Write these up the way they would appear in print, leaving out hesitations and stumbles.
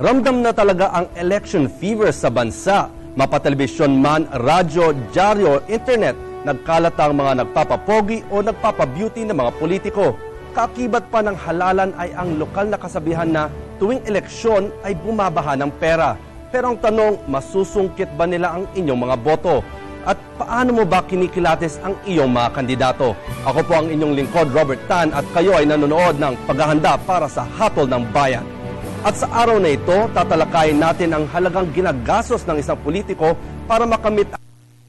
Ramdam na talaga ang election fever sa bansa. Mapatelebisyon man, radyo, dyaryo, internet, nagkalat ang mga nagpapapogi o nagpapabeauty ng mga politiko. Kaakibat pa ng halalan ay ang lokal na kasabihan na tuwing eleksyon ay bumabaha ng pera. Pero ang tanong, masusungkit ba nila ang inyong mga boto? At paano mo ba kinikilatis ang iyong mga kandidato? Ako po ang inyong lingkod, Robert Tan, at kayo ay nanonood ng paghahanda para sa Hatol ng Bayan. At sa araw na ito, tatalakayin natin ang halagang ginagastos ng isang politiko para makamit ang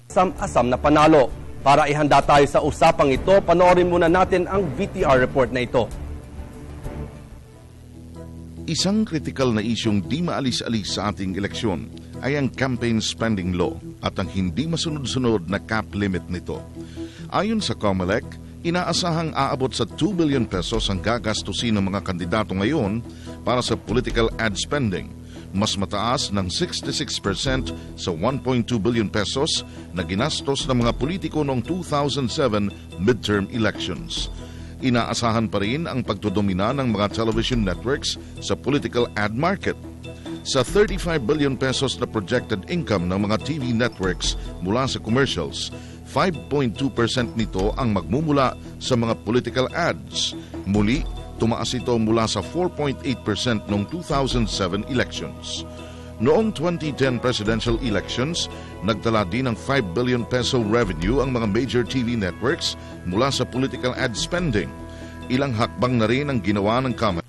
asam-asam na panalo. Para ihanda tayo sa usapang ito, panoorin muna natin ang VTR report na ito. Isang kritikal na isyong di maalis-alis sa ating eleksyon ay ang campaign spending law at ang hindi masunod-sunod na cap limit nito. Ayon sa COMELEC, inaasahang aabot sa 2 billion pesos ang gagastusin ng mga kandidato ngayon para sa political ad spending, mas mataas ng 66% sa 1.2 billion pesos na ginastos ng mga politiko noong 2007 midterm elections. Inaasahan pa rin ang pagdodomina ng mga television networks sa political ad market. Sa 35 billion pesos na projected income ng mga TV networks mula sa commercials, 5.2% nito ang magmumula sa mga political ads. Muli, tumaas ito mula sa 4.8% noong 2007 elections. Noong 2010 presidential elections, nagtala din ng 5 billion peso revenue ang mga major TV networks mula sa political ad spending. Ilang hakbang na rin ang ginawa ng COMELEC.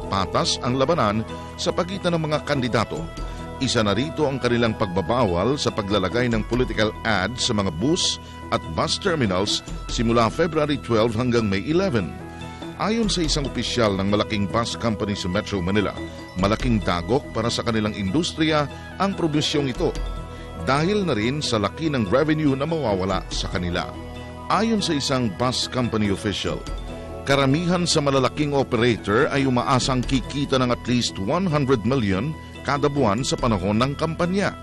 Patas ang labanan sa pagitan ng mga kandidato. Isa na rito ang kanilang pagbabawal sa paglalagay ng political ads sa mga bus at bus terminals simula February 12 hanggang May 11. Ayon sa isang opisyal ng malaking bus company sa Metro Manila, malaking dagok para sa kanilang industriya ang probisyong ito dahil na rin sa laki ng revenue na mawawala sa kanila. Ayon sa isang bus company official, karamihan sa malalaking operator ay umaasang kikita ng at least 100 million kada buwan sa panahon ng kampanya.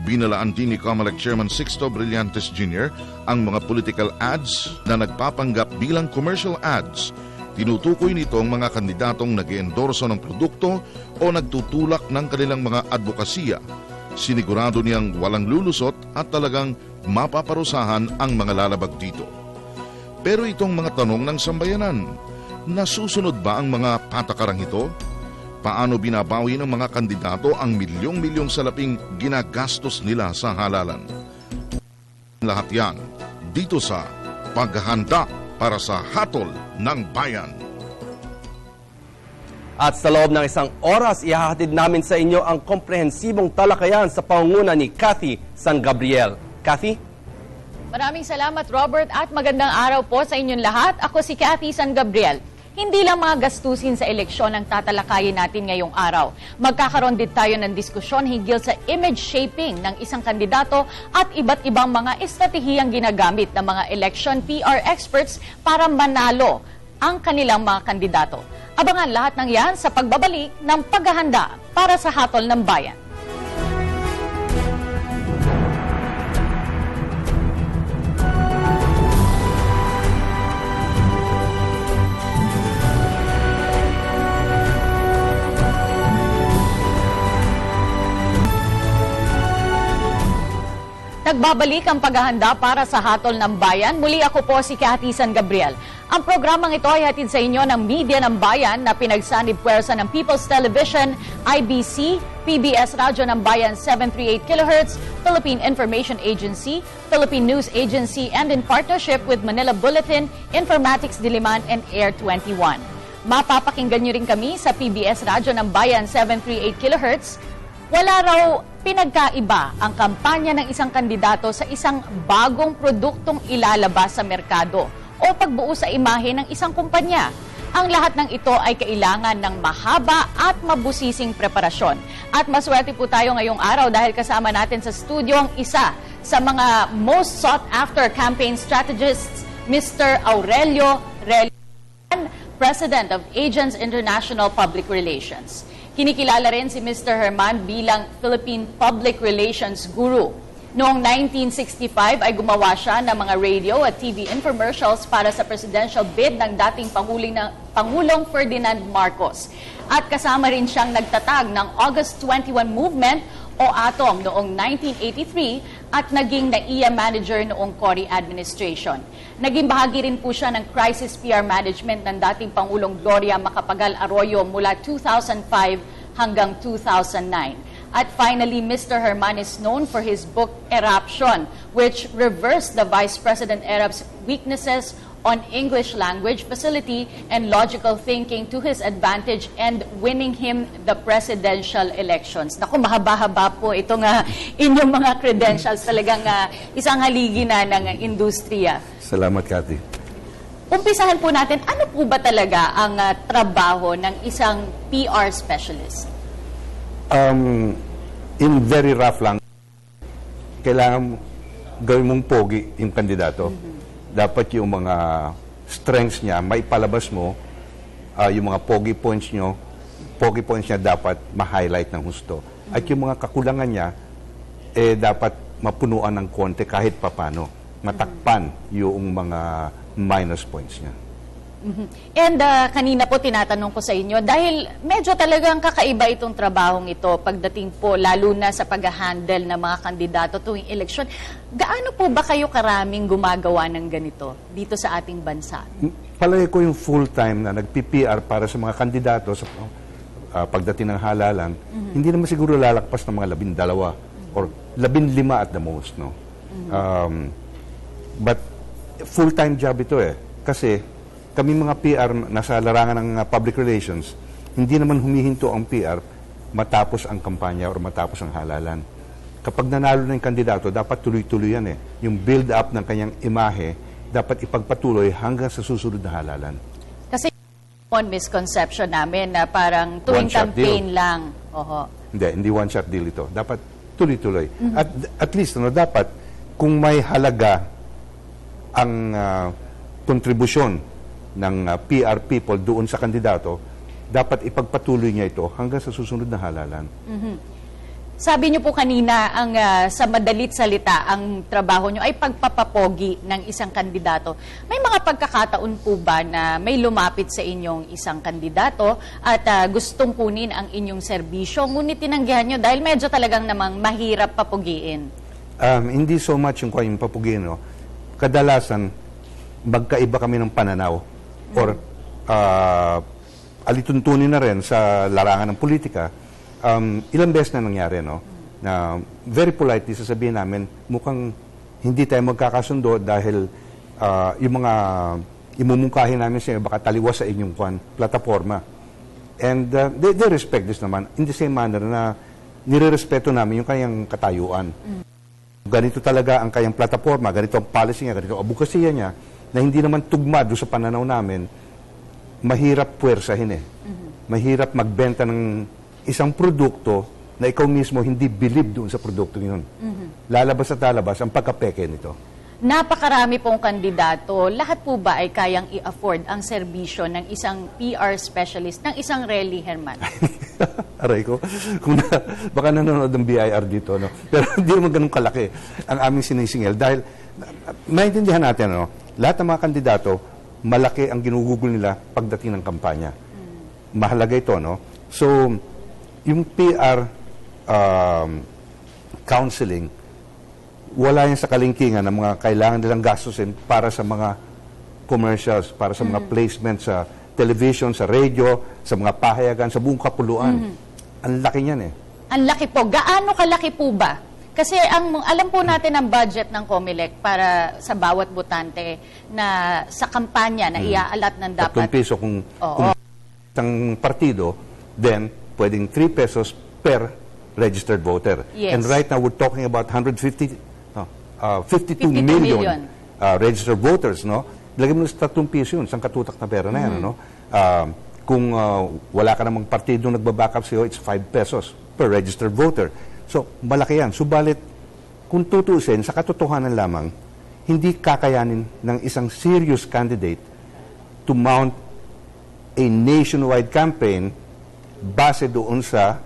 Binalaan din ni COMELEC Chairman Sixto Brillantes Jr. ang mga political ads na nagpapanggap bilang commercial ads. Tinutukoy nito ang mga kandidatong nag-endorso ng produkto o nagtutulak ng kanilang mga advokasya. Sinigurado niyang walang lulusot at talagang mapaparusahan ang mga lalabag dito. Pero itong mga tanong ng sambayanan, nasusunod ba ang mga patakarang ito? Paano binabawi ng mga kandidato ang milyong-milyong salaping ginagastos nila sa halalan? Lahat yan dito sa Paghahanda para sa Hatol ng Bayan. At sa loob ng isang oras, ihahatid namin sa inyo ang komprehensibong talakayan sa pangunguna ni Cathy San Gabriel. Cathy? Maraming salamat, Robert, at magandang araw po sa inyong lahat. Ako si Cathy San Gabriel. Hindi lang mga gastusin sa eleksyon ang tatalakayin natin ngayong araw. Magkakaroon din tayo ng diskusyon hinggil sa image shaping ng isang kandidato at iba't ibang mga estratehiyang ginagamit ng mga election PR experts para manalo ang kanilang mga kandidato. Abangan lahat ng yan sa pagbabalik ng paghahanda para sa Hatol ng Bayan. Nagbabalik ang paghahanda para sa Hatol ng Bayan. Muli ako po si Cathy San Gabriel. Ang programang ito ay hatid sa inyo ng Media ng Bayan na pinagsanib puwersa ng People's Television, IBC, PBS Radyo ng Bayan 738 kHz, Philippine Information Agency, Philippine News Agency, and in partnership with Manila Bulletin, Informatics Diliman, and Air 21. Mapapakinggan nyo rin kami sa PBS Radyo ng Bayan 738 kHz. Wala raw pinagkaiba ang kampanya ng isang kandidato sa isang bagong produktong ilalabas sa merkado o pagbuo sa imahe ng isang kumpanya. Ang lahat ng ito ay kailangan ng mahaba at mabusising preparasyon. At maswerte po tayo ngayong araw dahil kasama natin sa studio ang isa sa mga most sought-after campaign strategists, Mr. Aurelio Relian, President of Agents International Public Relations. Kinikilala rin si Mr. Herman bilang Philippine Public Relations Guru. Noong 1965 ay gumawa siya ng mga radio at TV infomercials para sa presidential bid ng dating Pangulong Ferdinand Marcos. At kasama rin siyang nagtatag ng August 21 Movement o ATOM noong 1983 at naging NAIA manager noong Cory administration. Naging bahagi rin po siya ng crisis PR management ng dating Pangulong Gloria Macapagal Arroyo mula 2005 hanggang 2009. At finally, Mr. Herman is known for his book Eruption, which reversed the Vice President Erap's weaknesses on English language facility and logical thinking to his advantage and winning him the presidential elections. Naku, mahaba-haba po itong inyong mga credentials. Talagang isang haligi na ng industriya. Salamat, Cathy. Umpisahan po natin, ano po ba talaga ang trabaho ng isang PR specialist? In very rough lang, kailangan gawin mong pogi yung kandidato. Dapat yung mga strengths niya, maipalabas mo, yung mga pogi points niya dapat ma-highlight ng husto. At yung mga kakulangan niya, dapat mapunuan ng konti kahit papano. Matakpan yung mga minus points niya. And kanina po tinatanong ko sa inyo, dahil medyo talagang kakaiba itong trabahong ito pagdating po, lalo na sa pag-handle ng mga kandidato tuwing eleksyon. Gaano po ba kayo karaming gumagawa ng ganito dito sa ating bansa? Palagi ko yung full-time na nag-PPR para sa mga kandidato sa pagdating ng halalan, hindi naman siguro lalakpas ng mga 12 or 15 at the most. No? But full-time job ito kasi kami mga PR nasa larangan ng public relations, hindi naman humihinto ang PR matapos ang kampanya o matapos ang halalan. Kapag nanalo na yung kandidato, dapat tuloy-tuloy yan Yung build-up ng kanyang imahe, dapat ipagpatuloy hanggang sa susunod na halalan. Kasi one misconception namin na parang tuwing campaign lang. Hindi one-shot deal ito. Dapat tuloy-tuloy. At least, dapat kung may halaga ang kontribusyon ng PR people doon sa kandidato, dapat ipagpatuloy niya ito hanggang sa susunod na halalan. Sabi niyo po kanina, sa madalit salita, ang trabaho niyo ay pagpapapogi ng isang kandidato. May mga pagkakataon po ba na may lumapit sa inyong isang kandidato at gustong kunin ang inyong serbisyo, ngunit tinanggihan niyo dahil medyo talagang namang mahirap papugiin? Hindi so much yung kayong papugiin. Kadalasan, magkaiba kami ng pananaw or alituntunin na rin sa larangan ng politika. Ilang beses na nangyari, na very politely sasabihin namin, mukhang hindi tayo magkakasundo dahil yung mga imumungkahin namin sa baka taliwas sa inyong plataforma. And they respect this naman in the same manner na nirerespeto namin yung kanyang katayuan. Ganito talaga ang kanyang plataforma, ganito ang policy niya, ganito ang abukasiya niya, na hindi naman tugma doon sa pananaw namin, mahirap puwersahin Mahirap magbenta ng isang produkto na ikaw mismo hindi believe doon sa produkto yun. Lalabas at lalabas ang pagkapeke nito. Napakarami pong kandidato. Lahat po ba ay kayang i-afford ang serbisyo ng isang PR specialist, ng isang Relly Herman? Aray ko, baka nanonood ng BIR dito, pero hindi naman ganun kalaki ang aming sinisingil. Dahil maintindihan natin, lahat ng mga kandidato, malaki ang ginugugol nila pagdating ng kampanya. Mahalaga ito, So, yung PR counseling, wala yan sa kalingkingan ng mga kailangan nilang gastusin para sa mga commercials, para sa mga placements sa television, sa radio, sa mga pahayagan, sa buong kapuluan. Ang laki niyan Ang laki po. Gaano kalaki po ba? Kasi alam po natin ang budget ng COMELEC para sa bawat botante na sa kampanya na iaalat ng dapat. 3 peso kung isang partido, then pwedeng 3 pesos per registered voter. Yes. And right now we're talking about 52 million registered voters, Lagyan mo sa 3 piso yun, isang katutak na pera na yan, Kung wala ka namang partido nagbaback up sa'yo, it's 5 pesos per registered voter. So, malaki yan. Subalit, kung tutuusin, sa katotohanan lamang, hindi kakayanin ng isang serious candidate to mount a nationwide campaign base doon sa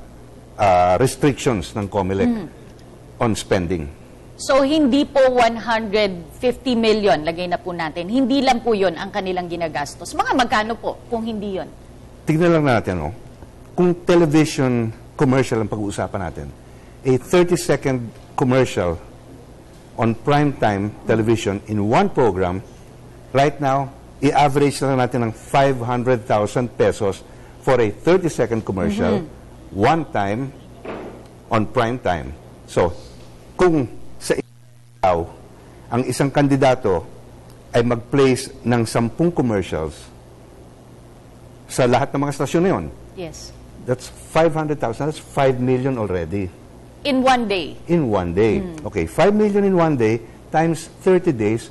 restrictions ng COMELEC on spending. So, hindi po 150 million, lagay na po natin. Hindi lang po yun ang kanilang ginagastos. Mga magkano po kung hindi yun? Tignan lang natin, no? Kung television commercial ang pag-uusapan natin, a 30-second commercial on primetime television in one program, right now, i-average na natin ng 500,000 pesos for a 30-second commercial, one time, on primetime. So, kung sa ikaw, ang isang kandidato ay mag-place ng 10 commercials sa lahat ng mga stasyon na yun, Yes. that's 500,000, that's 5 million already. In one day In one day. Okay, 5 million in one day times 30 days.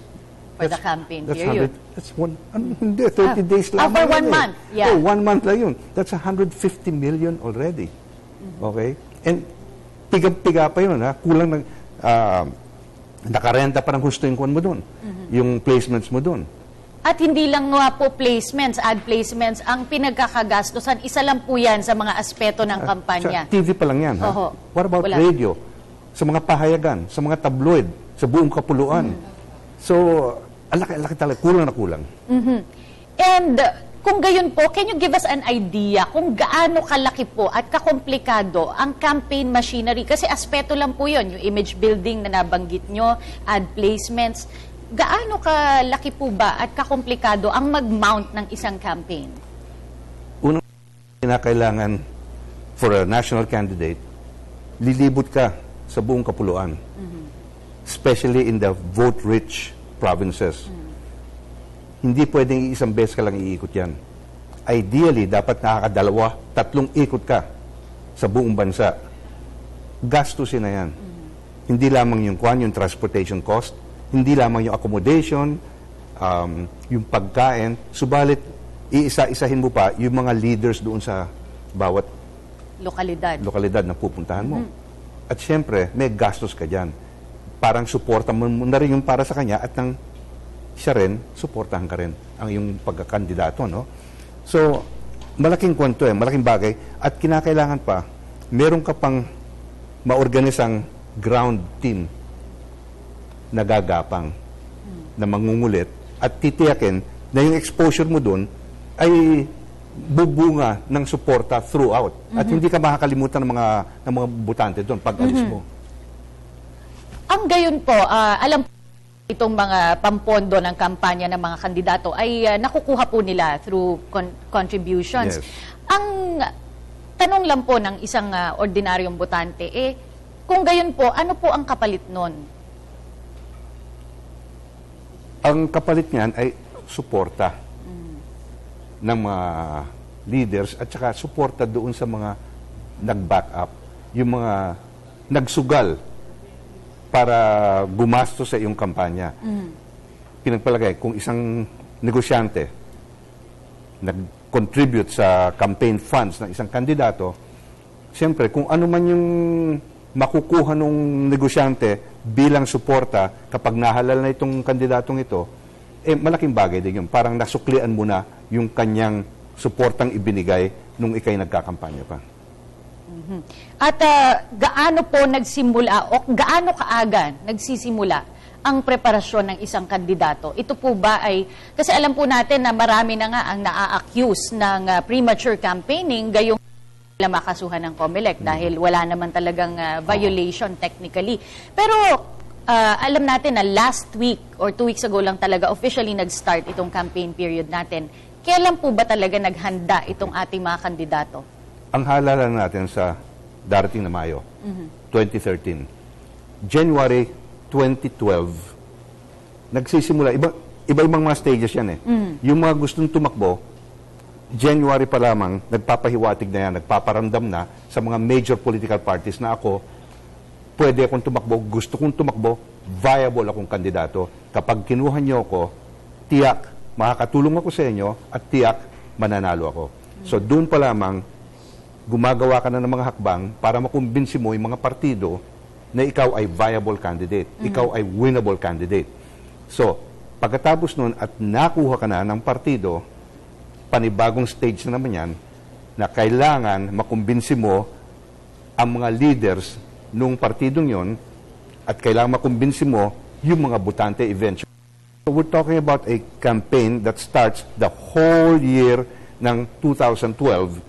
for the campaign That's period. 100, that's one, hindi, 30 days lang. for 1 month. Yeah. Oh, 1 month lang yun. That's 150 million already. Okay? And piga-piga pa yun, ha? Kulang ng, nakarenta pa ng gusto yung kwan mo doon. Yung placements mo doon. At hindi lang nga po placements, ad placements, ang pinagkakagastosan, isa lang po yan sa mga aspeto ng kampanya. Sa TV pa lang yan, ha? Oho. What about Wala. radio? Sa mga pahayagan, sa mga tabloid, sa buong kapuluan. So, alaki talaga, kulang na kulang. And kung gayon po, can you give us an idea kung gaano kalaki po at kakomplikado ang campaign machinery? Kasi aspeto lang po yun, yung image building na nabanggit nyo, ad placements. Gaano kalaki po ba at kakomplikado ang mag-mount ng isang campaign? Unang kinakailangan for a national candidate, lilibot ka sa buong kapuluan. Especially in the vote-rich provinces. Hindi pwedeng isang beses ka lang iikot yan. Ideally, dapat nakakadalawa, 3 ikot ka sa buong bansa. Gastusin na yan. Hindi lamang yung transportation cost, hindi lamang yung accommodation, yung pagkain, subalit iisa-isahin mo pa yung mga leaders doon sa bawat lokalidad na pupuntahan mo. At syempre, may gastos ka dyan. Parang suporta mo na rin yung para sa kanya at nang siya rin, suportahan ka rin ang yung pagkakandidato, no? So, malaking kwento malaking bagay. At kinakailangan pa, meron ka pang maorganisang ground team na gagapang, na mangungulit, at titiyakin na yung exposure mo dun ay bubunga ng suporta throughout. At hindi ka makakalimutan ng mga botante doon pag alis mo. Ang gayon po, alam po itong mga pampondo ng kampanya ng mga kandidato ay nakukuha po nila through contributions. Yes. Ang tanong lang po ng isang ordinaryong botante, kung gayon po, ano po ang kapalit nun? Ang kapalit niyan ay suporta ng mga leaders at saka suporta doon sa mga nag-back up, yung mga nagsugal para gumastos sa iyong kampanya. Pinagpalagay, kung isang negosyante nag-contribute sa campaign funds ng isang kandidato, siyempre, kung ano man yung makukuha ng negosyante bilang suporta kapag nahalal na itong kandidatong ito, malaking bagay din yun. Parang nasuklian mo na yung kanyang suportang ibinigay nung ikay nagkakampanya pa. At gaano po nagsimula o gaano kaaga nagsisimula ang preparasyon ng isang kandidato? Ito po ba ay, kasi alam po natin na marami na nga ang naa-accuse ng premature campaigning, gayong makasuhan ng COMELEC dahil wala naman talagang violation technically. Pero alam natin na last week or 2 weeks ago lang talaga officially nag-start itong campaign period natin. Kailan po ba talaga naghanda itong ating mga kandidato? Ang halalan natin sa darating na Mayo, 2013, January 2012, nagsisimula, iba-ibang mga stages yan Yung mga gustong tumakbo, January pa lamang, nagpapahiwatig na yan, nagpaparamdam na sa mga major political parties na ako, pwede akong tumakbo, gusto kong tumakbo, viable akong kandidato. Kapag kinuha niyo ako, tiyak, makakatulong ako sa inyo at tiyak, mananalo ako. So doon pa lamang, gumagawa ka na ng mga hakbang para makumbinsi mo yung mga partido na ikaw ay viable candidate, ikaw ay winnable candidate. So, pagkatapos nun at nakuha ka na ng partido, panibagong stage na naman yan, na kailangan makumbinsi mo ang mga leaders nung partidong yon at kailangan makumbinsi mo yung mga botante eventually. So we're talking about a campaign that starts the whole year ng 2012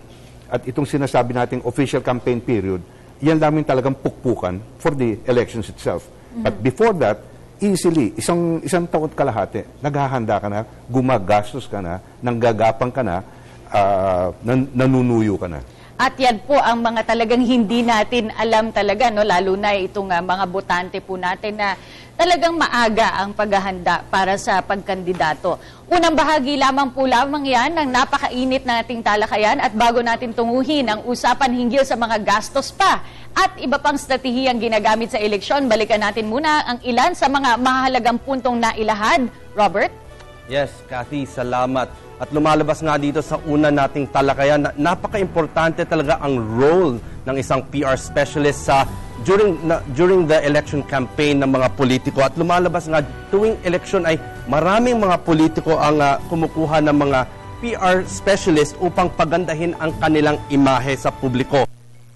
at itong sinasabi nating official campaign period, yan namin talagang pukpukan for the elections itself. But before that, easily, isang taon kalahati, naghahanda ka na, gumagastos ka na, nanggagapang ka na, nanunuyo ka na. At yan po ang mga talagang hindi natin alam talaga, no? Lalo na itong mga botante po natin na talagang maaga ang paghahanda para sa pagkandidato. Unang bahagi lamang po lamang yan ng napakainit na ating talakayan at bago natin tunguhin ang usapan hinggil sa mga gastos pa at iba pang stratehiyang ginagamit sa eleksyon, balikan natin muna ang ilan sa mga mahalagang puntong nailahad. Robert? Yes, Kathy, salamat. At lumalabas nga dito sa una nating talakayan na napaka-importante talaga ang role ng isang PR specialist sa during the election campaign ng mga politiko. At lumalabas nga tuwing election ay maraming mga politiko ang kumukuha ng mga PR specialist upang pagandahin ang kanilang imahe sa publiko.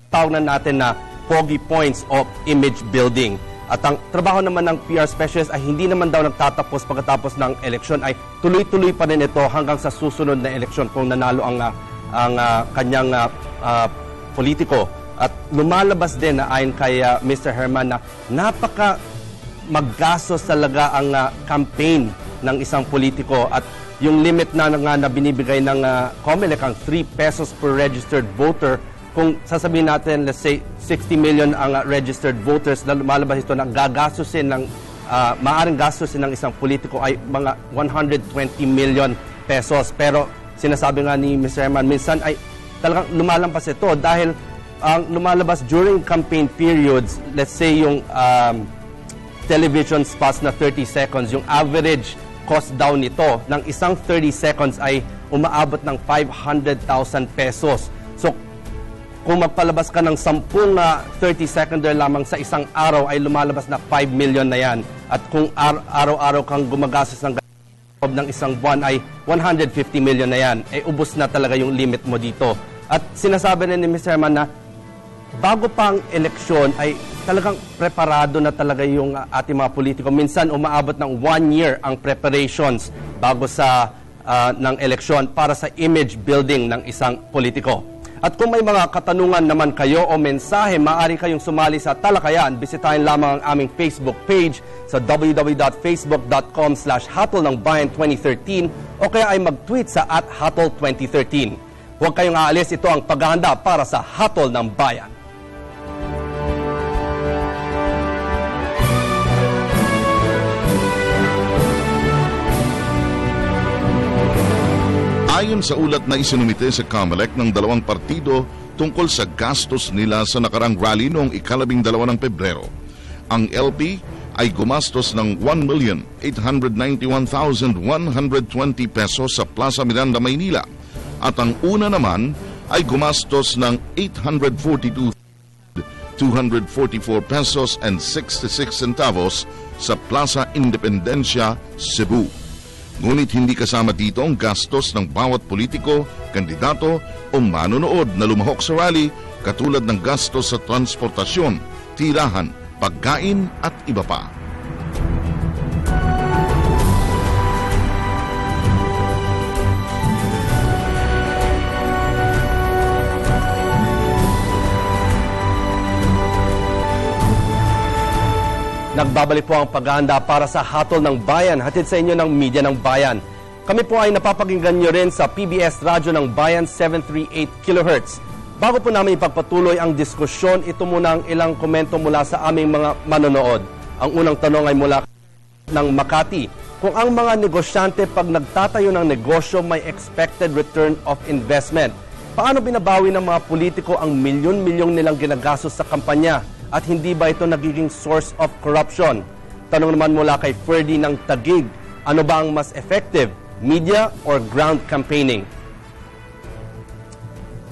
Tawag na natin na pogi points of image building. At ang trabaho naman ng PR specialist ay hindi naman daw nagtatapos pagkatapos ng eleksyon, ay tuloy-tuloy pa rin ito hanggang sa susunod na eleksyon kung nanalo ang kanyang politiko. At lumalabas din na ayon kay Mr. Herman na napaka maggastos talaga ang campaign ng isang politiko at yung limit na binibigay ng COMELEC ang 3 pesos per registered voter. Kung sasabihin natin, let's say, 60 million ang registered voters, lumalabas ito na maaaring gastusin ng isang politiko ay mga 120 million pesos. Pero sinasabi nga ni Mr. Herman, minsan ay talagang lumalampas ito dahil ang lumalabas during campaign periods, let's say yung television spots na 30 seconds, yung average cost down nito ng isang 30 seconds ay umaabot ng 500,000 pesos. So, kung magpalabas ka ng 10 30-seconder lamang sa isang araw ay lumalabas na 5 million na yan. At kung araw-araw kang gumagastos ng isang buwan ay 150 million na yan. Ay ubos na talaga yung limit mo dito. At sinasabi rin ni Mr. Herman na bago pa ang eleksyon ay talagang preparado na talaga yung ating mga politiko. Minsan umaabot ng 1 year ang preparations bago sa ng eleksyon para sa image building ng isang politiko. At kung may mga katanungan naman kayo o mensahe, maaari kayong sumali sa talakayan. Bisitahin lamang ang aming Facebook page sa www.facebook.com/hatolnangbayan2013 o kaya ay mag-tweet sa @hatol2013. Huwag kayong aalis, ito ang paghahanda para sa Hatol ng Bayan. Ayon sa ulat na isinumite sa COMELEC ng dalawang partido tungkol sa gastos nila sa nakarang rally noong 12 ng Pebrero, ang LP ay gumastos ng 1,891,120 pesos sa Plaza Miranda, Maynila at ang una naman ay gumastos ng 842,244 pesos and 66 centavos sa Plaza Independencia, Cebu. Ngunit hindi kasama dito ang gastos ng bawat politiko, kandidato o manonood na lumahok sa rally katulad ng gastos sa transportasyon, tirahan, pagkain at iba pa. Nagbabalik po ang paghahanda para sa Hatol ng Bayan, hatid sa inyo ng Media ng Bayan. Kami po ay napapakinggan nyo rin sa PBS Radyo ng Bayan 738 kHz. Bago po namin ipagpatuloy ang diskusyon, ito muna ang ilang komento mula sa aming mga manonood. Ang unang tanong ay mula ng Makati. Kung ang mga negosyante pag nagtatayo ng negosyo may expected return of investment, paano binabawi ng mga politiko ang milyon-milyong nilang ginagastos sa kampanya? At hindi ba ito nagiging source of corruption? Tanong naman mula kay Ferdy ng Taguig, ano ba ang mas effective, media or ground campaigning?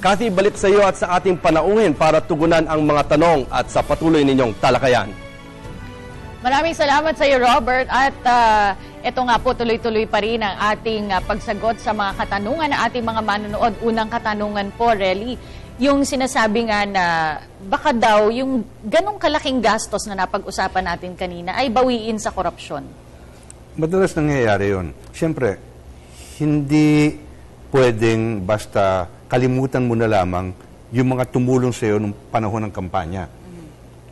Kathy, balik sa iyo at sa ating panauhin para tugunan ang mga tanong at sa patuloy ninyong talakayan. Maraming salamat sa iyo, Robert. At ito nga po, tuloy-tuloy pa rin ang ating pagsagot sa mga katanungan ng ating mga manonood. Unang katanungan po, Relly, yung sinasabi nga na baka daw yung ganong kalaking gastos na napag-usapan natin kanina ay bawiin sa korupsyon? Madalas nangyayari yun. Siyempre, hindi pwedeng basta kalimutan mo na lamang yung mga tumulong sa iyo nung panahon ng kampanya.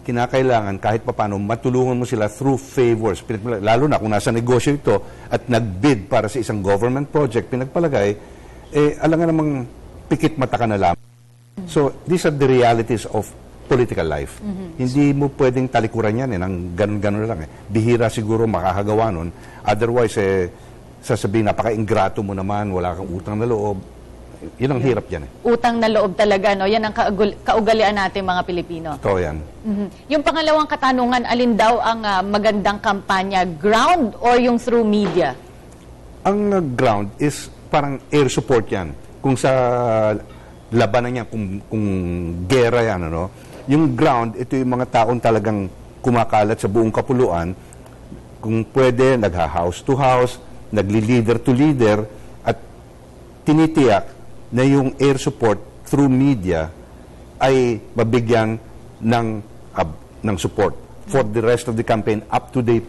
Kinakailangan kahit papano matulungan mo sila through favors. Lalo na kung nasa negosyo ito at nag-bid para sa isang government project, pinagpalagay, alam nga namang pikit mata ka na lamang. So, these are the realities of political life. Hindi mo pwedeng talikuran yan ng ganun-ganun lang. Bihira siguro makakagawa nun. Otherwise, sasabihin, napaka-ingrato mo naman, wala kang utang na loob. Yun ang hirap yan. Utang na loob talaga, no? Yan ang kaugalian natin mga Pilipino. Totoo yan. Yung pangalawang katanungan, alin daw ang magandang kampanya, ground or yung through media? Ang ground is parang air support yan. Kung sa labanan niya, kung gera yan, ano, yung ground, ito yung mga taong talagang kumakalat sa buong kapuluan. Kung pwede, nagha-house to house, nagli-leader to leader, at tinitiyak na yung air support through media ay mabigyan ng support for the rest of the campaign up to the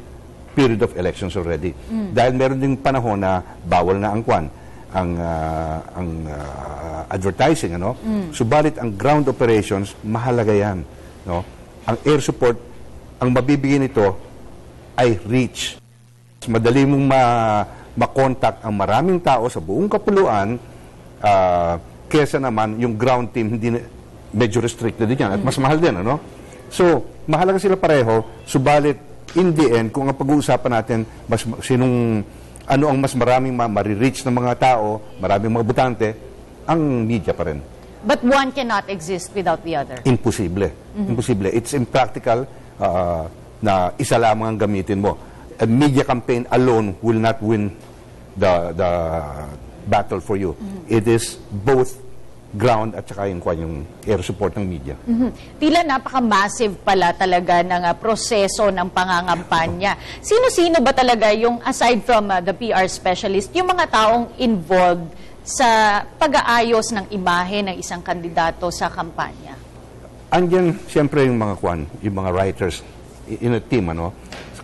period of elections already. Dahil meron ding panahon na bawal na ang advertising, ano? Subalit ang ground operations, mahalaga yan, no? Ang air support, ang mabibigyan nito ay reach. Madali mong makontak ang maraming tao sa buong kapuluan, kesa naman yung ground team hindi medyo restricted din yan at mas mahal din, ano? So, mahalaga sila pareho, subalit in the end, kung ang pag-uusapan natin ano ang mas maraming marireach ng mga tao, maraming mga botante, ang media pa rin. But one cannot exist without the other. Imposible. Imposible. It's impractical na isa lamang ang gamitin mo. A media campaign alone will not win the battle for you. It is both ground at saka yung air support ng media. Tila napaka-massive pala talaga ng proseso ng pangangampanya. Sino-sino ba talaga yung, aside from the PR specialist, yung mga taong involved sa pag-aayos ng imahe ng isang kandidato sa kampanya? Andyan, siyempre, yung mga writers in a team, ano?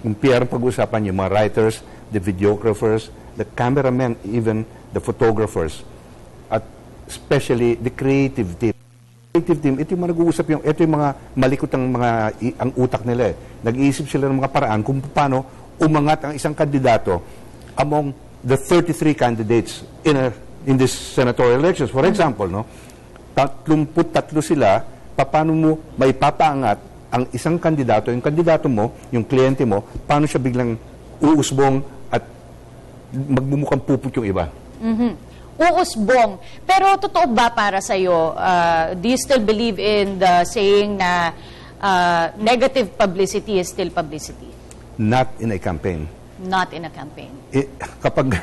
Kung PR ang pag-usapan, yung mga writers, the videographers, the cameramen, even the photographers, at especially the creative team. Creative team, ito yung mga nag-uusap, ito yung mga malikot ang utak nila. Nag-iisip sila ng mga paraan kung paano umangat ang isang kandidato among the 33 candidates in this senatorial elections. For example, no, 33 sila, paano mo maipapaangat ang isang kandidato, yung kandidato mo, yung kliyente mo, paano siya biglang uusbong at magmumukhang puput yung iba. Uusbong. Pero totoo ba para sa'yo, do you still believe in the saying na negative publicity is still publicity? Not in a campaign. Not in a campaign. Kapag,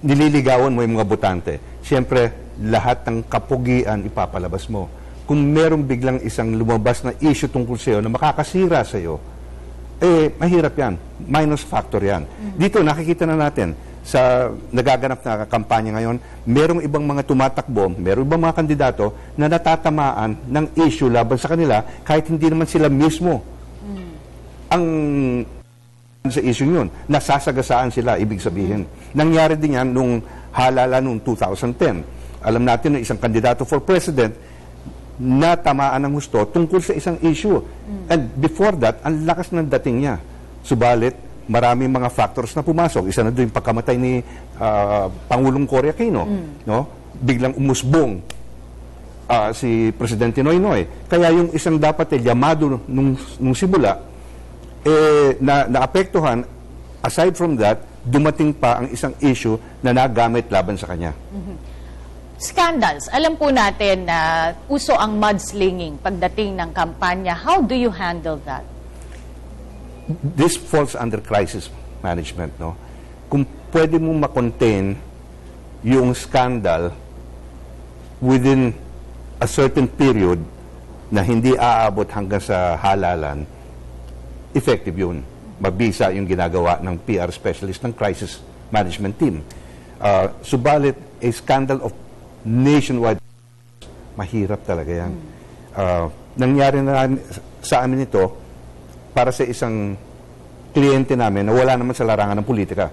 nililigawan mo yung mga botante, siyempre, lahat ng kapugian ipapalabas mo. Kung merong biglang isang lumabas na issue tungkol sa'yo na makakasira sa'yo, mahirap yan. Minus factor yan. Dito, nakikita na natin, sa nagaganap na kampanya ngayon, merong ibang mga tumatakbo, merong ibang mga kandidato na natatamaan ng issue laban sa kanila kahit hindi naman sila mismo ang sa issue yun. Nasasagasaan sila, ibig sabihin. Nangyari din yan nung halala nung 2010. Alam natin na isang kandidato for president na tamaan ng husto tungkol sa isang issue. And before that, ang lakas ng dating niya. Subalit, maraming mga factors na pumasok. Isa na doon yung pagkamatay ni Pangulong Cory Aquino. No? Biglang umusbong si Presidente Noynoy. Kaya yung isang dapat llamado nung simula, naapektuhan, aside from that, dumating pa ang isang issue na nagamit laban sa kanya. Scandals. Alam po natin na uso ang mudslinging pagdating ng kampanya. How do you handle that? This falls under crisis management, no? Kung pwede mo ma-contain yung scandal within a certain period na hindi aabot hanggang sa halalan, effective yun. Mabisa yung ginagawa ng PR specialist ng crisis management team. Subalit, a scandal of nationwide mahirap talaga yan. Nangyari na sa amin ito para sa isang kliyente namin na wala naman sa larangan ng politika.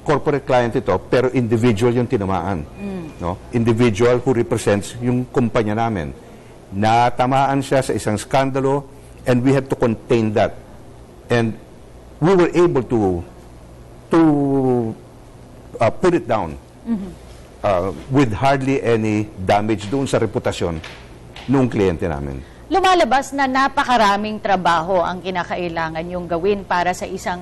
Corporate client ito, pero individual yung tinamaan. No? Individual who represents yung kumpanya namin. Natamaan siya sa isang skandalo and we had to contain that. And we were able to put it down with hardly any damage doon sa reputasyon noong kliyente namin. Lumalabas na napakaraming trabaho ang kinakailangan yung gawin para sa isang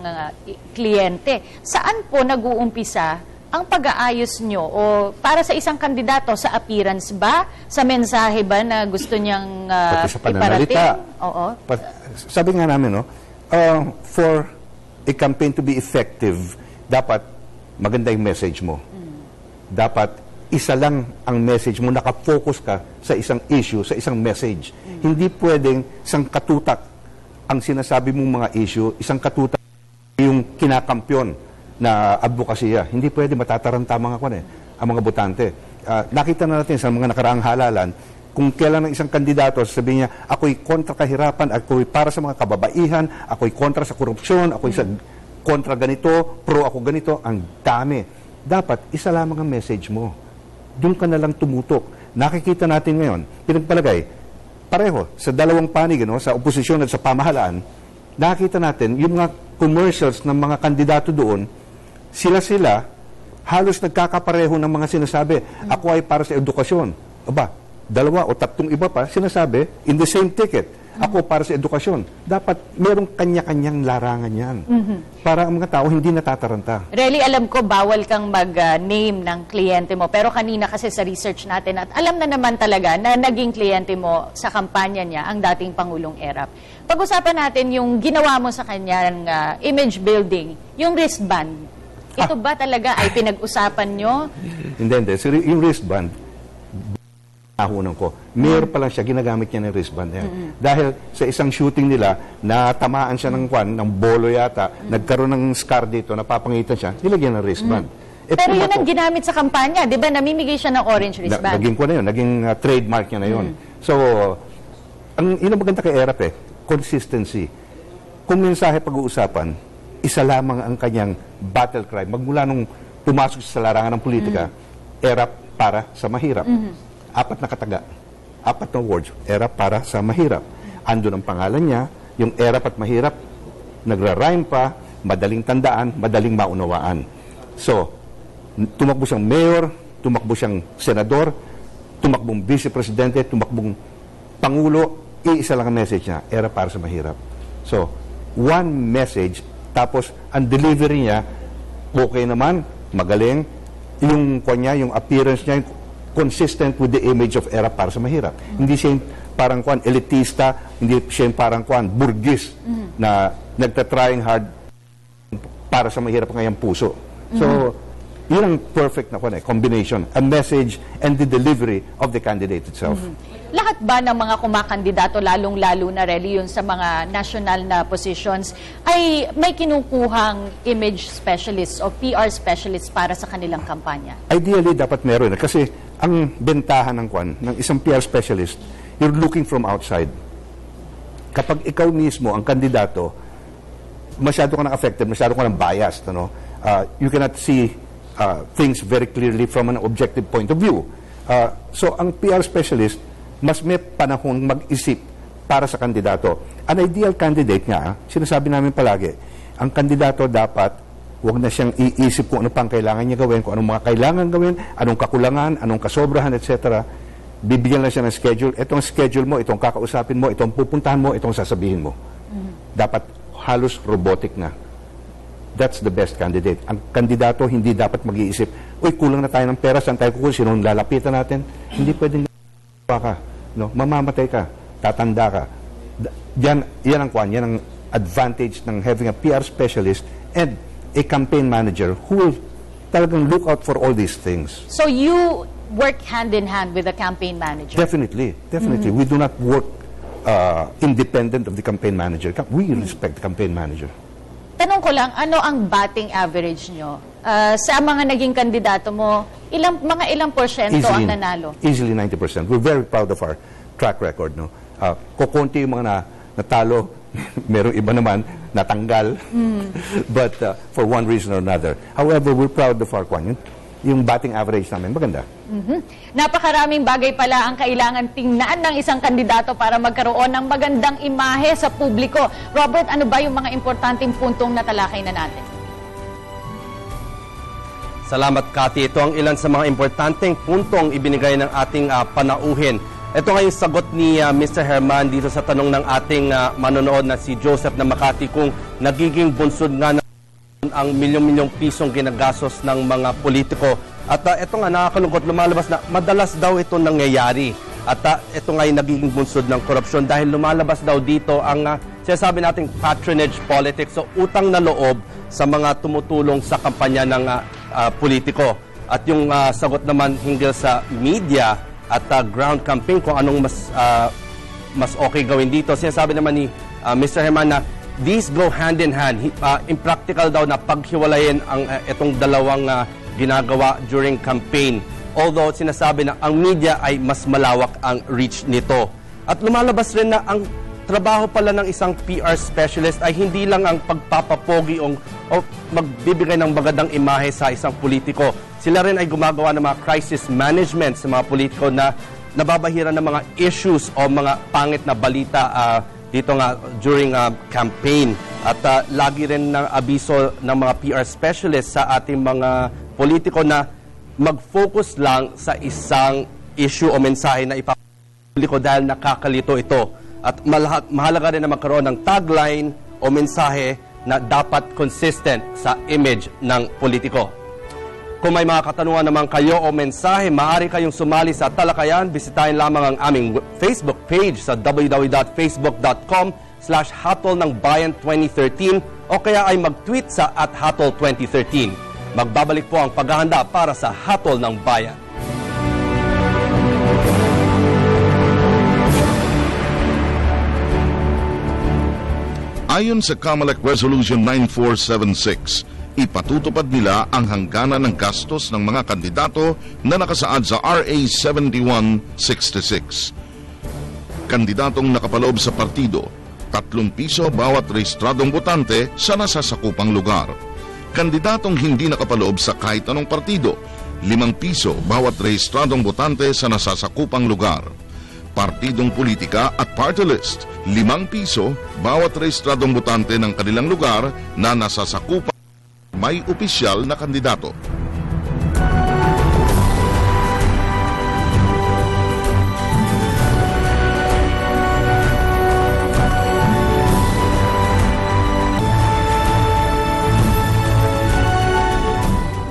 kliyente. Saan po nag-uumpisa ang pag-aayos nyo? O para sa isang kandidato, sa appearance ba? Sa mensahe ba na gusto niyang Pati sa pananalita. Oo. Sabi nga namin, no, for a campaign to be effective, dapat maganda yung message mo. Dapat isa lang ang message mo, nakafocus ka sa isang issue, sa isang message. Hindi pwedeng isang katutak ang sinasabi mong mga issue, isang katutak yung kinakampyon na advokasya. Hindi pwede, matataranta ang mga botante. Nakita na natin sa mga nakaraang halalan, kung kailan ng isang kandidato, sasabihin niya, ako'y kontra kahirapan, ako'y para sa mga kababaihan, ako'y kontra sa korupsyon, ako'y sa kontra ganito, pro ako ganito, ang dami. Dapat, isa lamang ang message mo. Doon ka na lang tumutok. Nakikita natin ngayon, pinagpalagay, pareho, sa dalawang panig, no, sa oposisyon at sa pamahalaan, nakikita natin, yung mga commercials ng mga kandidato doon, sila halos nagkakapareho ng mga sinasabi. Ako ay para sa edukasyon. Aba, 2 o 3 iba pa, sinasabi, in the same ticket. Ako para sa edukasyon. Dapat merong kanya-kanyang larangan yan. Para ang mga tao hindi natataranta. Really, alam ko, bawal kang mag-name ng kliyente mo. Pero kanina kasi sa research natin, at alam na naman talaga na naging kliyente mo sa kampanya niya, ang dating Pangulong Erap. Pag-usapan natin yung ginawa mo sa kanyang image building, yung wristband. Ito ba talaga ay pinag-usapan nyo? Hindi. So, yung wristband, nahunan ko. Mayor pa lang siya, ginagamit niya ng wristband. Dahil sa isang shooting nila, natamaan siya ng bolo yata, nagkaroon ng scar dito, napapangitan siya, nilagyan ng wristband. Pero yun ang ginamit sa kampanya, di ba? Namimigay siya ng orange wristband. Naging ko na yun, naging trademark niya na yun. So, ang maganda kay Erap consistency. Kung mensahe pag-uusapan, isa lamang ang kanyang battle cry. Magmula nung pumasok sa larangan ng politika, Erap para sa mahirap. 4 na kataga, 4 na words, Erap para sa mahirap. Andun ang pangalan niya, yung Erap at mahirap, nagra-rhyme pa, madaling tandaan, madaling maunawaan. So, tumakbo siyang mayor, tumakbo siyang senador, tumakbong vice-presidente, tumakbong pangulo, iisa lang ang message niya, Erap para sa mahirap. So, one message, tapos ang delivery niya, okay naman, magaling, yung kanya, yung appearance niya, consistent with the image of Erap para sa mahirap. Hindi siya parang elitista, hindi siya parang burgis na nagtatrying hard para sa mahirap ng kanyang puso. So, yun ang perfect na combination, a message and the delivery of the candidate itself. Lahat ba ng mga kumakandidato, lalong-lalo na really yun sa mga national na positions, ay may kinukuhang image specialist o PR specialist para sa kanilang kampanya? Ideally, dapat meron. Kasi ang bentahan ng isang PR specialist, you're looking from outside. Kapag ikaw mismo, ang kandidato, masyado ka nang affected, masyado ka nang biased. You cannot see things very clearly from an objective point of view. So, ang PR specialist, mas may panahon mag-isip para sa kandidato. An ideal candidate nga, sinasabi namin palagi, ang kandidato dapat huwag na siyang iisip kung ano pang kailangan niya gawin, kung anong mga kailangan gawin, anong kakulangan, anong kasobrahan, etc. Bibigyan lang siya ng schedule. Itong schedule mo, itong kakausapin mo, itong pupuntahan mo, itong sasabihin mo. Dapat halos robotic na. That's the best candidate. Ang kandidato hindi dapat mag-iisip, uy, kulang na tayo ng pera, saan tayo kukunin, sinong lalapitan natin? Hindi pwedeng ka, mamamatay ka, tatanda ka. Yan ang advantage ng having a PR specialist and a campaign manager who will talagang look out for all these things. So you work hand-in-hand with the campaign manager? Definitely. We do not work independent of the campaign manager. We respect the campaign manager. Tanong ko lang, ano ang batting average nyo? Sa mga naging kandidato mo, ilang porsyento ang nanalo? Easily 90%. We're very proud of our track record. No? Kukunti yung mga natalo, merong iba naman natanggal. But for one reason or another. However, we're proud of our kwan. Yung batting average namin, maganda. Napakaraming bagay pala ang kailangan tingnan ng isang kandidato para magkaroon ng magandang imahe sa publiko. Robert, ano ba yung mga importanteng puntong natalakay na natin? Salamat, Cathy. Ito ang ilan sa mga importanteng puntong ibinigay ng ating panauhin. Ito nga yung sagot ni Mr. Herman dito sa tanong ng ating manonood na si Joseph na Makati kung nagiging bunsod nga na ang milyong-milyong pisong ginagastos ng mga politiko. At ito nga, nakakalungkot, lumalabas na madalas daw ito nangyayari. At ito nga yung nagiging bunsod ng korupsyon dahil lumalabas daw dito ang sinasabi nating patronage politics, so utang na loob sa mga tumutulong sa kampanya ng politiko. At yung sagot naman hinggil sa media at ground campaign kung anong mas okay gawin dito. Sinasabi naman ni Mr. Herman na these go hand in hand. Impractical daw na paghiwalayin ang itong dalawang ginagawa during campaign. Although sinasabi na ang media ay mas malawak ang reach nito. At lumalabas rin na ang trabaho pala ng isang PR specialist ay hindi lang ang pagpapapogi o magbibigay ng magandang imahe sa isang politiko. Sila rin ay gumagawa ng mga crisis management sa mga politiko na nababahiran ng mga issues o mga pangit na balita dito nga during campaign. At lagi rin ng abiso ng mga PR specialists sa ating mga politiko na mag-focus lang sa isang issue o mensahe na ipapubliko dahil nakakalito ito. At mahalaga rin na magkaroon ng tagline o mensahe na dapat consistent sa image ng politiko. Kung may mga katanungan naman kayo o mensahe, maaari kayong sumali sa talakayan. Bisitahin lamang ang aming Facebook page sa www.facebook.com/hatolnangbayan2013 o kaya ay mag-tweet sa @hatol2013. Magbabalik po ang paghahanda para sa Hatol ng Bayan. Ayon sa COMELEC Resolution 9476, ipatutupad nila ang hangganan ng gastos ng mga kandidato na nakasaad sa RA 7166. Kandidatong nakapaloob sa partido, 3 piso bawat rehistradong botante sa nasasakupang lugar. Kandidatong hindi nakapaloob sa kahit anong partido, 5 piso bawat rehistradong botante sa nasasakupang lugar. Partidong politika at party list, 5 piso bawat rehistradong botante ng kanilang lugar na nasasakupan may opisyal na kandidato.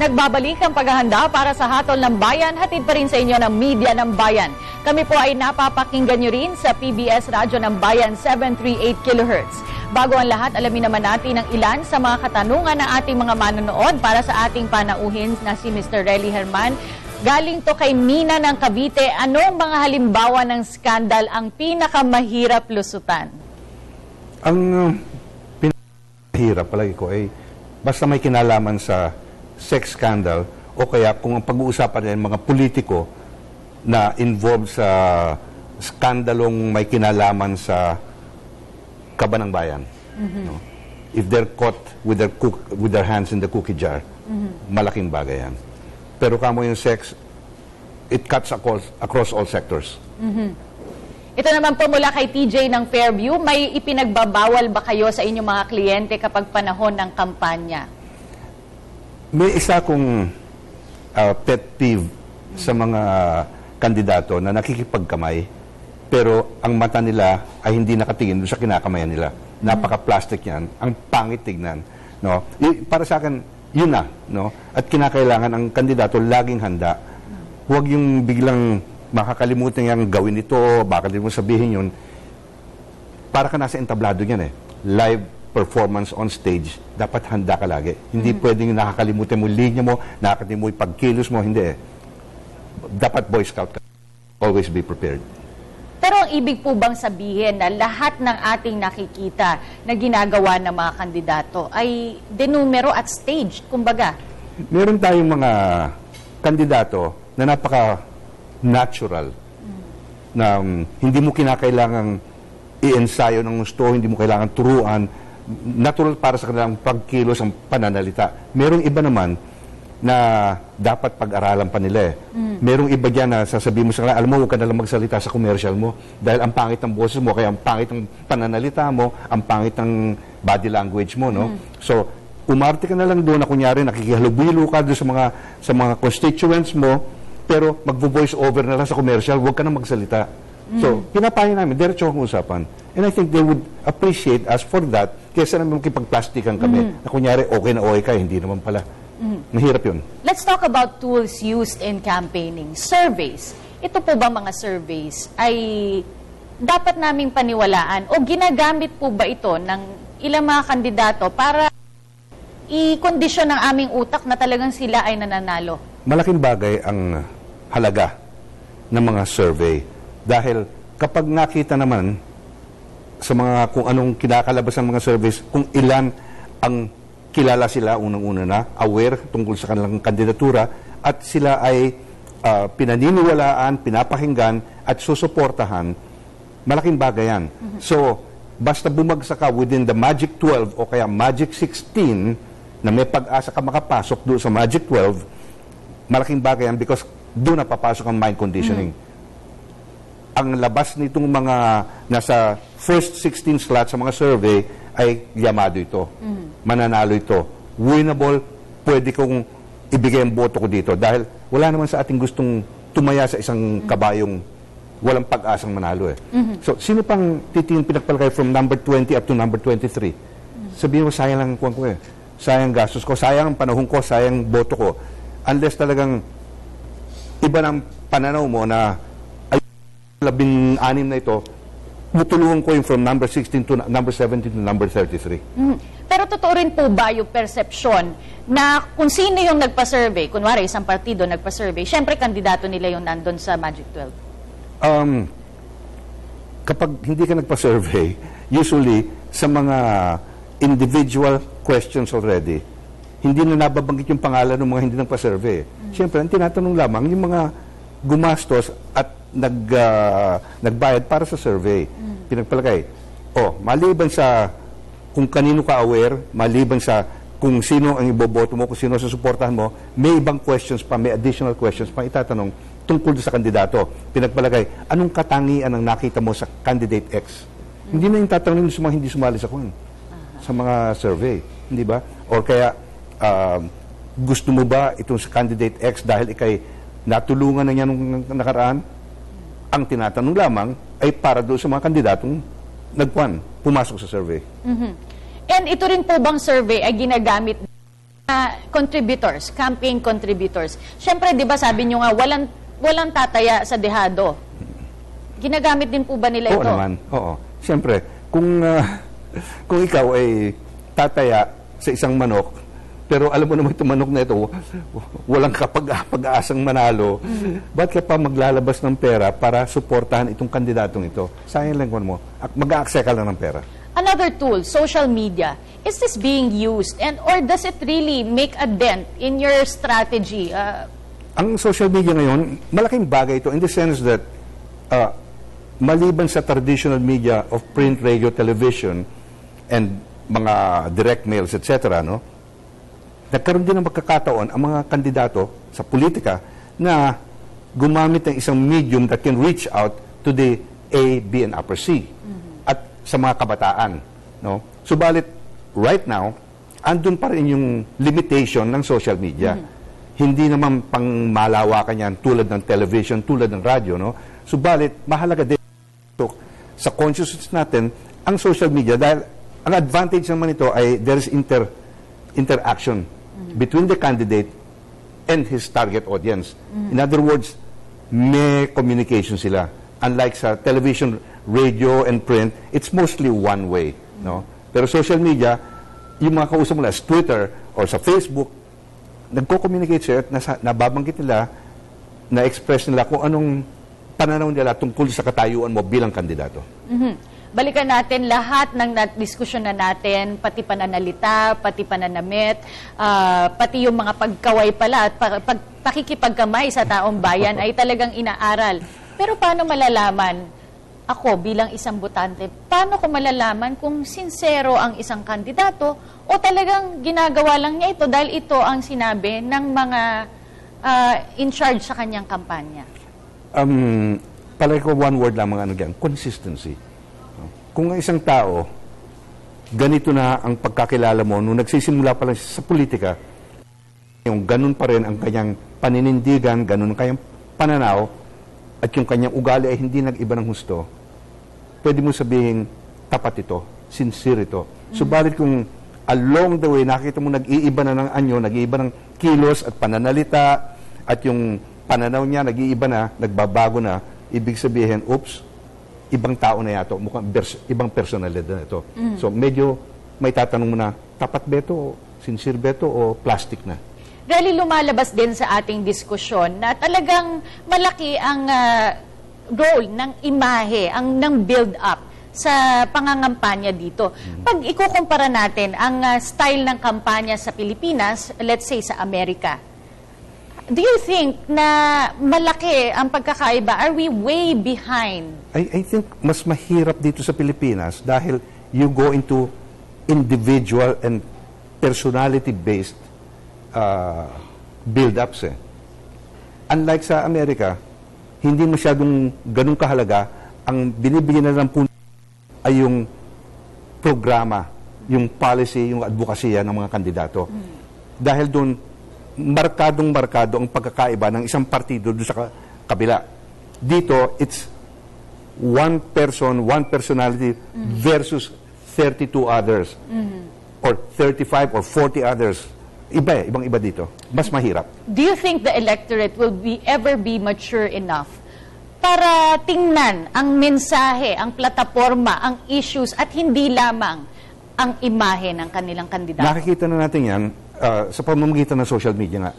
Nagbabalik ang paghahanda para sa Hatol ng Bayan, hatid pa rin sa inyo ng Media ng Bayan. Kami po ay napapakinggan nyo rin sa PBS Radyo ng Bayan 738 kHz. Bago ang lahat, alamin naman natin ang ilan sa mga katanungan ng ating mga manonood para sa ating panauhin na si Mr. Relly Herman. Galing to kay Mina ng Cavite, anong mga halimbawa ng skandal ang pinakamahirap lusutan? Ang pinakamahirap palagi ko ay basta may kinalaman sa sex scandal o kaya kung ang pag-uusapan ay mga politiko na involved sa skandalong may kinalaman sa kaban ng bayan. No? If they're caught with their hands in the cookie jar, malaking bagay yan. Pero kamo yung sex, it cuts across all sectors. Ito naman po mula kay TJ ng Fairview, may ipinagbabawal ba kayo sa inyong mga kliyente kapag panahon ng kampanya? May isa kong pet peeve sa mga kandidato na nakikipagkamay pero ang mata nila ay hindi nakatingin doon sa kinakamayan nila. Napaka-plastic yan. Ang pangit tignan. No? Para sa akin, yun na. No? At kinakailangan ang kandidato laging handa. Huwag yung biglang makakalimutan yung gawin ito, baka din mo sabihin yun. Para ka nasa entablado yan eh. Live performance on stage, dapat handa ka lagi. Hindi pwedeng nakakalimutan mo linya mo, nakakalimutan mo yung pagkilos mo, hindi eh. Dapat Boy Scout ka. Always be prepared. Pero ang ibig po bang sabihin na lahat ng ating nakikita na ginagawa ng mga kandidato ay denumero at stage, kumbaga? Meron tayong mga kandidato na napaka-natural, na hindi mo kinakailangang i-ensayo ng gusto, hindi mo kailangan turuan, natural para sa kanilang pagkilos ang pananalita. Merong iba naman na dapat pag-aralan pa nila eh. Merong iba dyan na sasabihin mo sa kanila, alam mo, huwag ka nalang magsalita sa commercial mo dahil ang pangit ng boses mo, kaya ang pangit ng pananalita mo, ang pangit ng body language mo, no? So, umarte ka na lang doon na kunyari, nakikihalubilo ka doon sa mga constituents mo, pero magvo-voice over na lang sa commercial, huwag ka na magsalita. So, pinapayo namin, diretso ang usapan. And I think they would appreciate us for that, kaysa naman makipag-plastikan kami, na kunyari, okay na okay ka, hindi naman pala. Mahirap yun. Let's talk about tools used in campaigning. Surveys. Ito po ba mga surveys ay dapat naming paniwalaan o ginagamit po ba ito ng ilang mga kandidato para i-kondisyon ng aming utak na talagang sila ay nananalo? Malaking bagay ang halaga ng mga survey. Dahil kapag nakita naman sa mga kung anong kinakalabas ng mga surveys, kung ilan ang kilala sila, unang-una na, aware tungkol sa kanilang kandidatura, at sila ay pinaniniwalaan, pinapakinggan, at susuportahan, malaking bagay yan. So, basta bumagsak ka within the Magic 12 o kaya Magic 16, na may pag-asa ka makapasok doon sa Magic 12, malaking bagay yan because doon na papasok ang mind conditioning. Ang labas nitong mga nasa first 16 slots sa mga survey ay yamado ito. Mananalo ito. Winnable, pwede kong ibigay ang boto ko dito dahil wala naman sa ating gustong tumaya sa isang kabayong walang pag-asang manalo eh. So, sino pang titingin pinagpalagay from number 20 up to number 23? Sabihin mo, sayang lang ang kuwan ko eh. Sayang gastos ko, sayang ang panahon ko, sayang boto ko. Unless talagang iba ng pananaw mo na ay 16 na ito, tutulungan ko yung from number 16 to number 17 to number 33. Pero totoo rin po ba yung perception na kung sino yung nagpa-survey, kunwari isang partido nagpa-survey, syempre kandidato nila yung nandun sa Magic 12? Kapag hindi ka nagpa-survey, usually sa mga individual questions already, hindi na nababanggit yung pangalan ng mga hindi nagpa-survey. Siyempre, ang tinatanong lamang yung mga gumastos at nagbayad para sa survey. Pinagpalagay. Maliban sa kung kanino ka aware, maliban sa kung sino ang iboboto mo, kung sino sa suportahan mo, may ibang questions pa, may additional questions pa itatanong tungkol sa kandidato. Pinagpalagay, anong katangian ang nakita mo sa candidate X? Hindi na yung tatanungin sa mga hindi sumali sa sa mga survey. Hindi ba? Or kaya, gusto mo ba itong sa candidate X dahil ikay natulungan na niya nung nakaraan? Ang tinatanong lamang ay para doon sa mga kandidatong pumasok sa survey. And ito rin po bang survey ay ginagamit contributors, campaign contributors? Siyempre, di ba sabi nyo nga, walang tataya sa dehado. Ginagamit din po ba nila ito? Oo naman, oo. Siyempre, kung ikaw ay tataya sa isang manok, pero alam mo naman itong manok na ito, walang kapag-aasang manalo, ba't ka pa maglalabas ng pera para suportahan itong kandidatong ito? Sayang lang mo. Mag-a-accept ka lang ng pera. Another tool, social media. Is this being used or does it really make a dent in your strategy? Ang social media ngayon, malaking bagay ito in the sense that maliban sa traditional media of print, radio, television, and mga direct mails, etc., no? Nagkaroon din ng magkakataon ang mga kandidato sa politika na gumamit ng isang medium that can reach out to the A, B, and upper C at sa mga kabataan. No? Subalit, right now, andun pa rin yung limitation ng social media. Hindi naman pang malawakan yan tulad ng television, tulad ng radyo. No? Subalit, mahalaga din sa consciousness natin ang social media dahil ang advantage naman ito ay there is interaction between the candidate and his target audience. In other words, may communication sila. Unlike sa television, radio, and print, it's mostly one way. No? Pero social media, yung mga kausap mo na sa Twitter or sa Facebook, nagko-communicate sila at nababanggit nila, na-express nila kung anong pananaw nila tungkol sa katayuan mo bilang kandidato. Balikan natin lahat ng diskusyon na natin, pati pananalita, pati pananamit, pati yung mga pagkaway pala at pakikipagkamay sa taong bayan ay talagang inaaral. Pero paano malalaman, ako bilang isang botante, paano ko malalaman kung sincero ang isang kandidato o talagang ginagawa lang niya ito dahil ito ang sinabi ng mga in charge sa kanyang kampanya? Palagi ko one word lamang consistency. Kung ang isang tao, ganito na ang pagkakilala mo, nung nagsisimula pa lang sa politika, yung ganun pa rin ang kanyang paninindigan, ganun ang kanyang pananaw, at yung kanyang ugali ay hindi nag-iba ng husto, pwede mo sabihin, tapat ito, sincere ito. Subalit kung along the way, nakita mo nag-iiba na ng anyo, nag-iiba ng kilos at pananalita, at yung pananaw niya nag-iiba na, nagbabago na, ibig sabihin, oops, ibang tao na yato, mukhang ibang personalidad na ito. So medyo may tatanong mo na, tapat ba ito, sincere ba ito, o plastic na? Dahil lumalabas din sa ating diskusyon na talagang malaki ang role ng imahe, ng build-up sa pangangampanya dito. Pag ikukumpara natin ang style ng kampanya sa Pilipinas, let's say sa Amerika, do you think na malaki ang pagkakaiba? Are we way behind? I think mas mahirap dito sa Pilipinas dahil you go into individual and personality-based build-ups. Unlike sa Amerika, hindi masyadong ganun kahalaga. Ang binibigyan na ng punto ay yung programa, yung policy, yung advokasya ng mga kandidato. Dahil doon, markadong-markado ang pagkakaiba ng isang partido doon sa kabila. Dito, it's one person, one personality versus 32 others. Or 35 or 40 others. Ibang-iba dito. Mas mahirap. Do you think the electorate will ever be mature enough para tingnan ang mensahe, ang plataforma, ang issues at hindi lamang ang imahe ng kanilang kandidato? Nakikita na natin yan sa pamamagitan ng social media nga.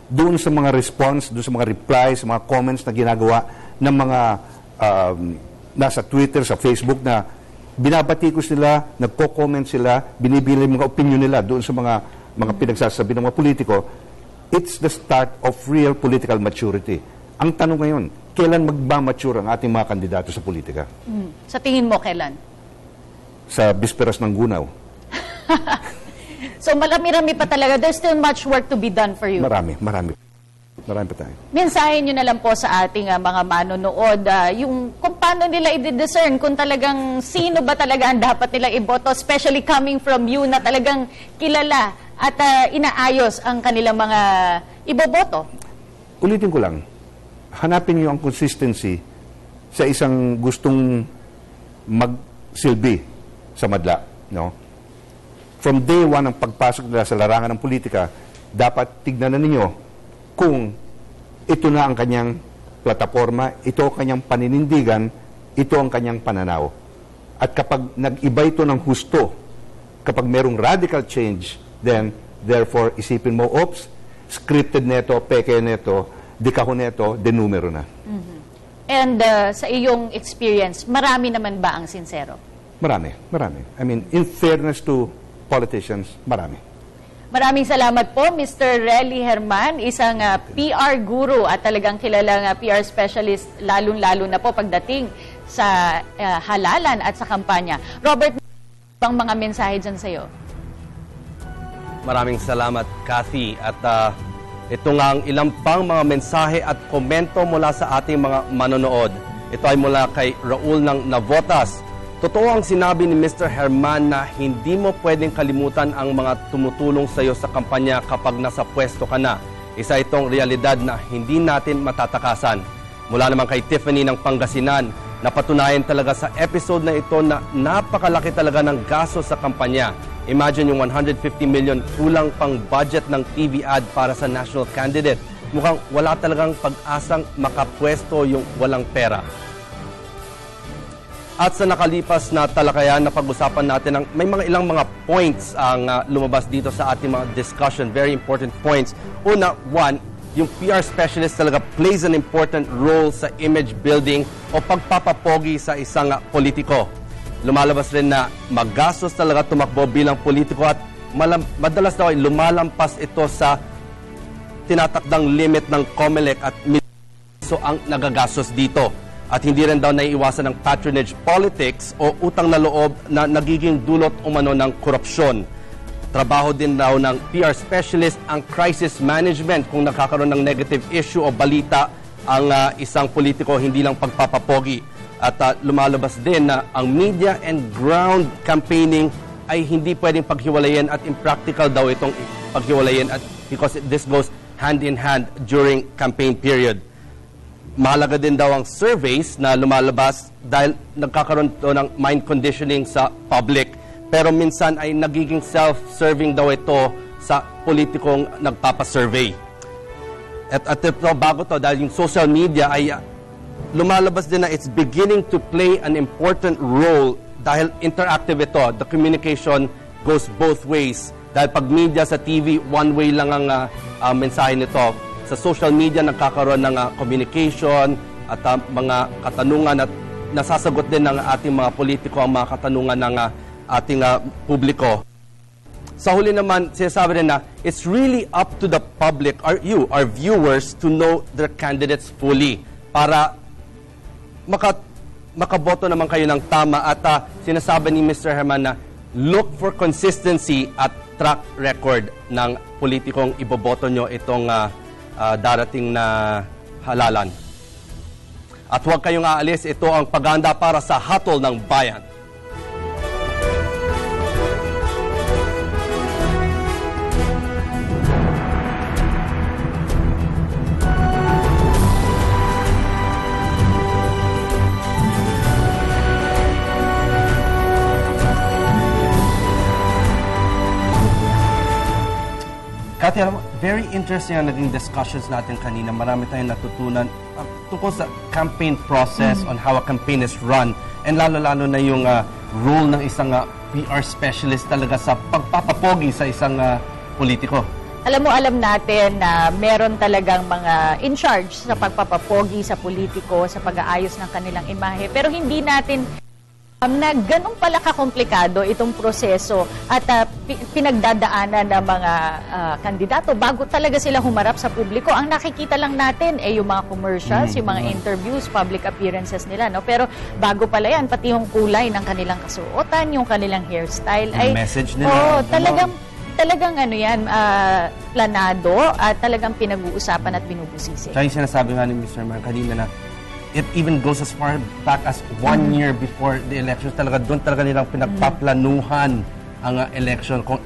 Doon sa mga response, doon sa mga replies, sa mga comments na ginagawa ng mga nasa Twitter, sa Facebook na binabatikos nila, nagko-comment sila, binibili mga opinion nila doon sa mga pinagsasabi ng mga politiko. It's the start of real political maturity. Ang tanong ngayon, kailan magmamature ang ating mga kandidato sa politika? Sa tingin mo, kailan? Sa bisperas ng gunaw. So marami-rami pa talaga. There's still much work to be done for you. Marami pa tayo. Mensahe nyo na lang po sa ating mga manonood, yung kung paano nila i-discern, kung talagang sino ba talaga ang dapat nilang iboto, especially coming from you na talagang kilala at inaayos ang kanilang mga iboboto. Ulitin ko lang, hanapin niyo ang consistency sa isang gustong magsilbi sa madla. No? From day one ng pagpasok nila sa larangan ng politika, dapat tignan na ninyo kung ito na ang kanyang plataforma, ito ang kanyang paninindigan, ito ang kanyang pananaw. At kapag nag-iba ito ng husto, kapag merong radical change, then therefore isipin mo, oops, scripted neto, peke neto, dekahon neto, denumero na. And sa iyong experience, marami naman ba ang sincero? Marami. I mean, in fairness to politicians, marami. Maraming salamat po, Mr. Relly Herman, isang PR guru at talagang kilalang PR specialist, lalong-lalo na po pagdating sa halalan at sa kampanya. Robert, bang mga mensahe dyan sa'yo? Maraming salamat, Kathy. At ito nga ang ilang pang mga mensahe at komento mula sa ating mga manonood. Ito ay mula kay Raul ng Navotas. Totoo ang sinabi ni Mr. Herman na hindi mo pwedeng kalimutan ang mga tumutulong sa iyo sa kampanya kapag nasa pwesto ka na. Isa itong realidad na hindi natin matatakasan. Mula naman kay Tiffany ng Pangasinan, napatunayan talaga sa episode na ito na napakalaki talaga ng gasto sa kampanya. Imagine yung 150 million kulang pang budget ng TV ad para sa national candidate. Mukhang wala talagang pag-asang makapwesto yung walang pera. At sa nakalipas na talakayan, napag-usapan natin may mga ilang mga points ang lumabas dito sa ating mga discussion, very important points. Una, one, yung PR specialist talaga plays an important role sa image building o pagpapapogi sa isang politiko. Lumalabas rin na magastos talaga tumakbo bilang politiko at madalas daw ay lumalampas ito sa tinatakdang limit ng COMELEC at so ang nagagastos dito. At hindi rin daw naiiwasan ng patronage politics o utang na loob na nagiging dulot umano ng korupsyon. Trabaho din daw ng PR specialist ang crisis management kung nakakaroon ng negative issue o balita ang isang politiko, hindi lang pagpapapogi. At lumalabas din na ang media and ground campaigning ay hindi pwedeng paghiwalayin at impractical daw itong paghiwalayin at because this goes hand in hand during campaign period. Mahalaga din daw ang surveys na lumalabas dahil nagkakaroon daw ng mind conditioning sa public. Pero minsan ay nagiging self-serving daw ito sa politikong nagpapasurvey. At ito, bago to, dahil yung social media ay lumalabas din na it's beginning to play an important role dahil interactive ito. The communication goes both ways. Dahil pag media sa TV, one way lang ang mensahe nito. Sa social media, nagkakaroon ng communication at mga katanungan at nasasagot din ng ating mga politiko ang mga katanungan ng ating publiko. Sa huli naman, sinasabi rin na it's really up to the public, our viewers, to know their candidates fully para makaboto naman kayo ng tama. At sinasabi ni Mr. Herman na look for consistency at track record ng politikong iboboto nyo itong darating na halalan. At huwag kayong aalis, ito ang paghahanda para sa Hatol ng Bayan. Kati, very interesting ang naging discussions natin kanina. Marami tayong natutunan tungkol sa campaign process, on how a campaign is run, and lalo-lalo na yung role ng isang PR specialist talaga sa pagpapapogi sa isang politiko. Alam natin na meron talagang mga in charge sa pagpapapogi sa politiko, sa pag-aayos ng kanilang imahe. Pero hindi natin na ganun pala kakomplikado itong proseso at pinagdadaanan ng mga kandidato bago talaga sila humarap sa publiko. Ang nakikita lang natin ay yung mga commercials, yung mga interviews, public appearances nila. No? Pero bago pala yan, pati yung kulay ng kanilang kasuotan, yung kanilang hairstyle. Yung message nila. Talagang ano yan, planado at talagang pinag-uusapan at binubusisi. Kaya yung sinasabi nga ni Mr. Mark kanina na it even goes as far back as 1 year before the election. Doon talaga nilang pinagpaplanuhan ang election kung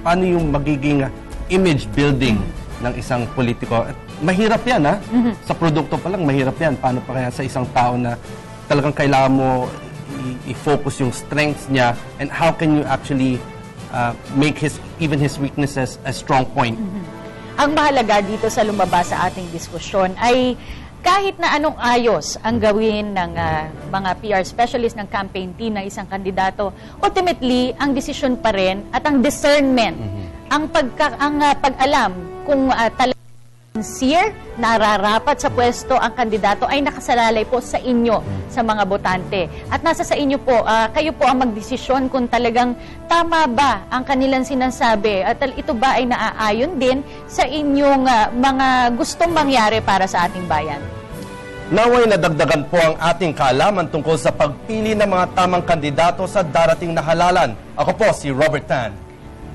paano yung magiging image building ng isang politiko. At mahirap yan, ha? Sa produkto pa lang, mahirap yan. Paano pa kaya sa isang tao na talagang kailangan mo i-focus yung strengths niya, and how can you actually make even his weaknesses a strong point? Ang mahalaga dito sa lumabas sa ating diskusyon ay kahit na anong ayos ang gawin ng mga PR specialist ng campaign team ng isang kandidato, ultimately, ang desisyon pa rin at ang discernment, ang pag-alam kung talagang sincere, nararapat sa pwesto ang kandidato ay nakasalalay po sa inyo, sa mga botante. At nasa sa inyo po, kayo po ang magdesisyon kung talagang tama ba ang kanilang sinasabi at ito ba ay naaayon din sa inyong mga gustong mangyari para sa ating bayan. Naway nadagdagan po ang ating kaalaman tungkol sa pagpili ng mga tamang kandidato sa darating na halalan. Ako po si Robert Tan.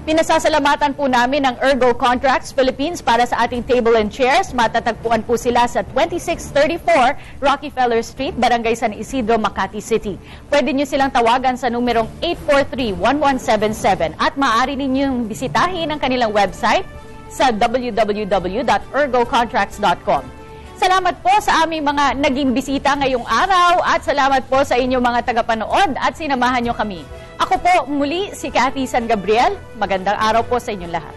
Pinasasalamatan po namin ang Ergo Contracts Philippines para sa ating table and chairs. Matatagpuan po sila sa 2634 Rockefeller Street, Barangay San Isidro, Makati City. Pwede nyo silang tawagan sa numerong 843-1177 at maaari ninyong bisitahin ang kanilang website sa www.ergocontracts.com. Salamat po sa aming mga naging bisita ngayong araw at salamat po sa inyong mga tagapanood at sinamahan nyo kami. Ako po muli si Cathy San Gabriel. Magandang araw po sa inyong lahat.